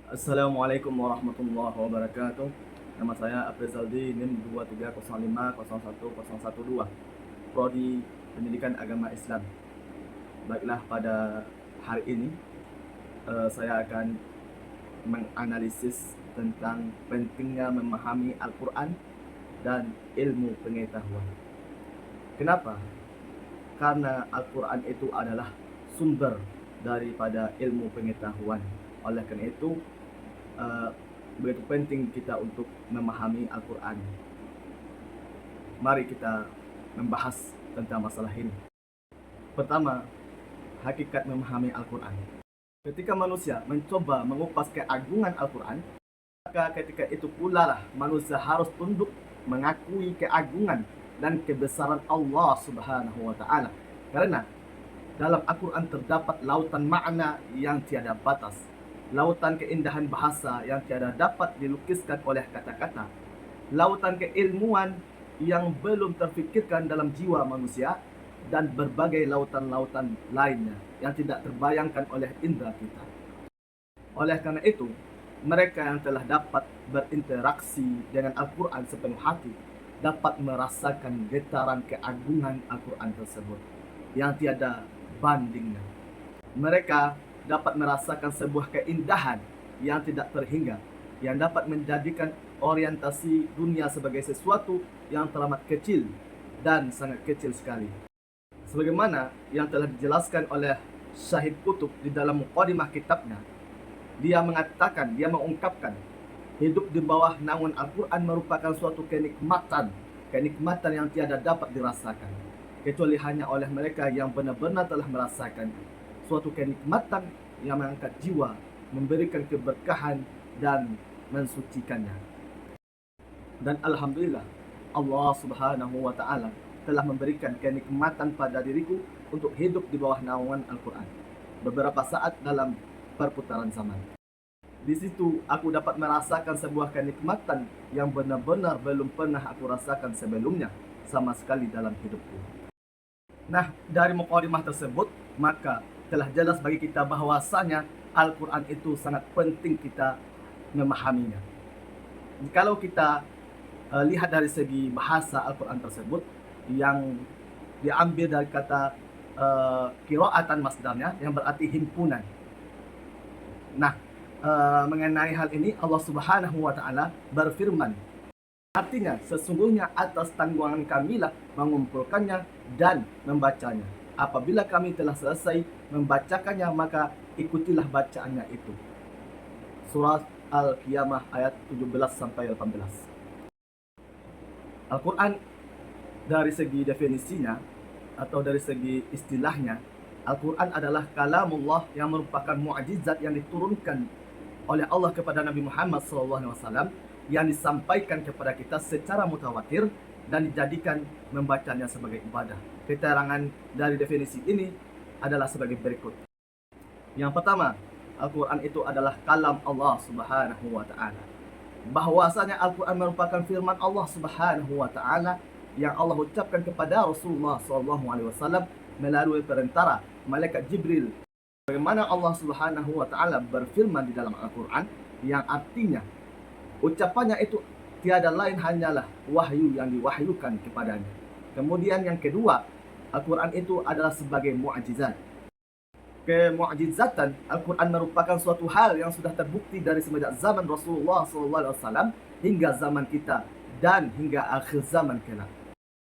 Assalamualaikum warahmatullahi wabarakatuh. Nama saya Aprizaldi, NIM 2305010112, Prodi Pendidikan Agama Islam. Baiklah, pada hari ini saya akan menganalisis tentang pentingnya memahami Al-Quran dan ilmu pengetahuan. Kenapa? Karena Al-Quran itu adalah sumber daripada ilmu pengetahuan. Oleh karena itu, begitu penting kita untuk memahami Al-Quran. Mari kita membahas tentang masalah ini. Pertama, hakikat memahami Al-Quran. Ketika manusia mencoba mengupas keagungan Al-Quran, maka ketika itu pula lah manusia harus tunduk mengakui keagungan dan kebesaran Allah Subhanahu wa Ta'ala. Karena dalam Al-Quran terdapat lautan makna yang tiada batas, lautan keindahan bahasa yang tiada dapat dilukiskan oleh kata-kata, lautan keilmuan yang belum terfikirkan dalam jiwa manusia, dan berbagai lautan-lautan lainnya yang tidak terbayangkan oleh indera kita. Oleh karena itu, mereka yang telah dapat berinteraksi dengan Al-Quran sepenuh hati dapat merasakan getaran keagungan Al-Quran tersebut yang tiada bandingnya. Mereka dapat merasakan sebuah keindahan yang tidak terhingga, yang dapat menjadikan orientasi dunia sebagai sesuatu yang teramat kecil dan sangat kecil sekali. Sebagaimana yang telah dijelaskan oleh Syahid Qutb di dalam muqaddimah kitabnya, dia mengungkapkan hidup di bawah naungan Al-Quran merupakan suatu kenikmatan yang tiada dapat dirasakan kecuali hanya oleh mereka yang benar-benar telah merasakan suatu kenikmatan yang mengangkat jiwa, memberikan keberkahan dan mensucikannya. Dan alhamdulillah, Allah Subhanahu wa Ta'ala telah memberikan kenikmatan pada diriku untuk hidup di bawah naungan Al-Quran beberapa saat dalam perputaran zaman. Di situ aku dapat merasakan sebuah kenikmatan yang benar-benar belum pernah aku rasakan sebelumnya sama sekali dalam hidupku. Nah, dari mukadimah tersebut, maka telah jelas bagi kita bahwasanya Al-Quran itu sangat penting kita memahaminya. Kalau kita lihat dari segi bahasa Al-Quran tersebut, yang diambil dari kata qiraatan masdarnya, yang berarti himpunan. Nah, mengenai hal ini Allah Subhanahu wa Ta'ala berfirman, artinya sesungguhnya atas tanggungan kamilah mengumpulkannya dan membacanya. Apabila kami telah selesai membacakannya, maka ikutilah bacaannya itu. Surat Al-Qiyamah ayat 17-18. Al-Quran dari segi definisinya atau dari segi istilahnya, Al-Quran adalah kalamullah yang merupakan mukjizat yang diturunkan oleh Allah kepada Nabi Muhammad SAW, yang disampaikan kepada kita secara mutawatir dan dijadikan membacanya sebagai ibadah. Keterangan dari definisi ini adalah sebagai berikut. Yang pertama, Al-Quran itu adalah kalam Allah Subhanahu wa Ta'ala. Bahwasanya Al-Quran merupakan firman Allah Subhanahu wa Ta'ala yang Allah ucapkan kepada Rasulullah SAW melalui perantara malaikat Jibril. Bagaimana Allah Subhanahu wa Ta'ala berfirman di dalam Al-Quran, yang artinya ucapannya itu tiada lain hanyalah wahyu yang diwahyukan kepadanya. Kemudian yang kedua, Al-Quran itu adalah sebagai mukjizat. Kemukjizatan Al-Quran merupakan suatu hal yang sudah terbukti dari semenjak zaman Rasulullah SAW hingga zaman kita dan hingga akhir zaman kelak.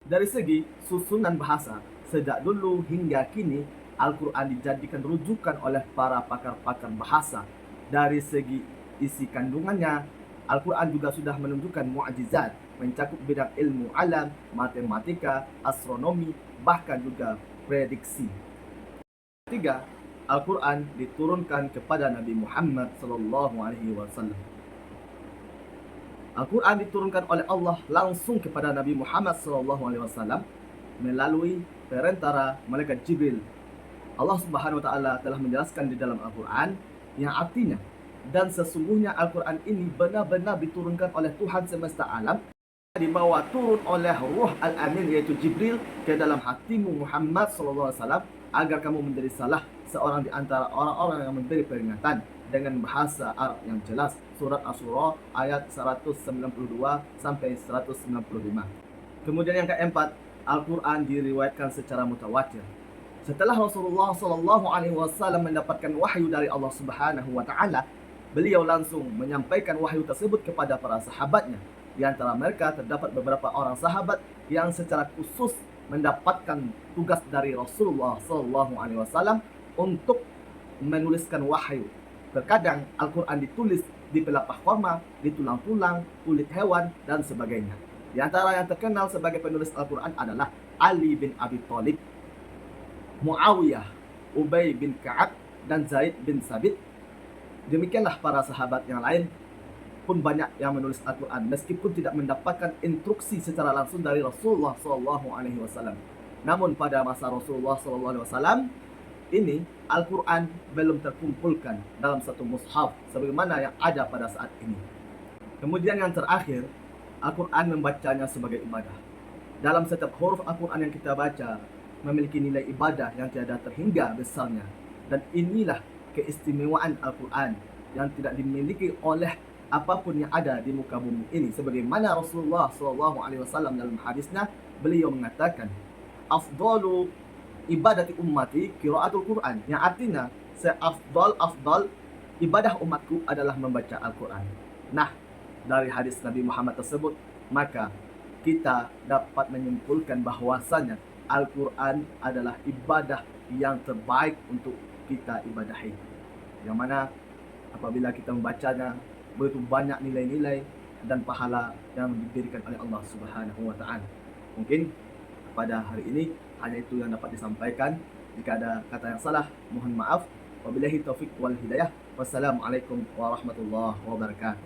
Dari segi susunan bahasa, sejak dulu hingga kini Al-Quran dijadikan rujukan oleh para pakar-pakar bahasa. Dari segi isi kandungannya, Al-Quran juga sudah menunjukkan mukjizat, mencakup bidang ilmu alam, matematika, astronomi, bahkan juga prediksi. Ketiga, Al-Quran diturunkan kepada Nabi Muhammad SAW. Al-Quran diturunkan oleh Allah langsung kepada Nabi Muhammad SAW melalui perantara malaikat Jibril. Allah Subhanahu wa Ta'ala telah menjelaskan di dalam Al-Quran, yang artinya, dan sesungguhnya Al-Quran ini benar-benar diturunkan oleh Tuhan semesta alam, dibawa turun oleh Ruh Al-Amin yaitu Jibril ke dalam hatimu Muhammad SAW, agar kamu menjadi salah seorang di antara orang-orang yang memberi peringatan dengan bahasa Arab yang jelas. Surat Asy-Syura ayat 192 sampai 195. Kemudian yang keempat, Al-Quran diriwayatkan secara mutawatir. Setelah Rasulullah SAW mendapatkan wahyu dari Allah Subhanahu wa Ta'ala, beliau langsung menyampaikan wahyu tersebut kepada para sahabatnya. Di antara mereka terdapat beberapa orang sahabat yang secara khusus mendapatkan tugas dari Rasulullah SAW untuk menuliskan wahyu. Terkadang Al-Quran ditulis di pelepah korma, di tulang-tulang, kulit hewan, dan sebagainya. Di antara yang terkenal sebagai penulis Al-Quran adalah Ali bin Abi Thalib, Muawiyah, Ubay bin Ka'ab, dan Zaid bin Sabit. Demikianlah para sahabat yang lain pun banyak yang menulis Al-Quran meskipun tidak mendapatkan instruksi secara langsung dari Rasulullah SAW. Namun pada masa Rasulullah SAW ini Al-Quran belum terkumpulkan dalam satu mushaf sebagaimana yang ada pada saat ini. Kemudian yang terakhir, Al-Quran membacanya sebagai ibadah. Dalam setiap huruf Al-Quran yang kita baca memiliki nilai ibadah yang tiada terhingga besarnya. Dan inilah keistimewaan Al-Quran yang tidak dimiliki oleh apapun yang ada di muka bumi ini. Sebagaimana Rasulullah SAW dalam hadisnya, beliau mengatakan, afdalu ibadati ummati qiraatul Quran, yang artinya seafdal ibadah umatku adalah membaca Al-Quran. Nah, dari hadis Nabi Muhammad tersebut, maka kita dapat menyimpulkan bahwasanya Al-Quran adalah ibadah yang terbaik untuk kita ibadahi, yang mana apabila kita membacanya begitu banyak nilai-nilai dan pahala yang diberikan oleh Allah Subhanahu wa Ta'ala. Mungkin pada hari ini hanya itu yang dapat disampaikan. Jika ada kata yang salah, mohon maaf. Wabillahi taufiq wal hidayah. Wassalamualaikum warahmatullahi wabarakatuh.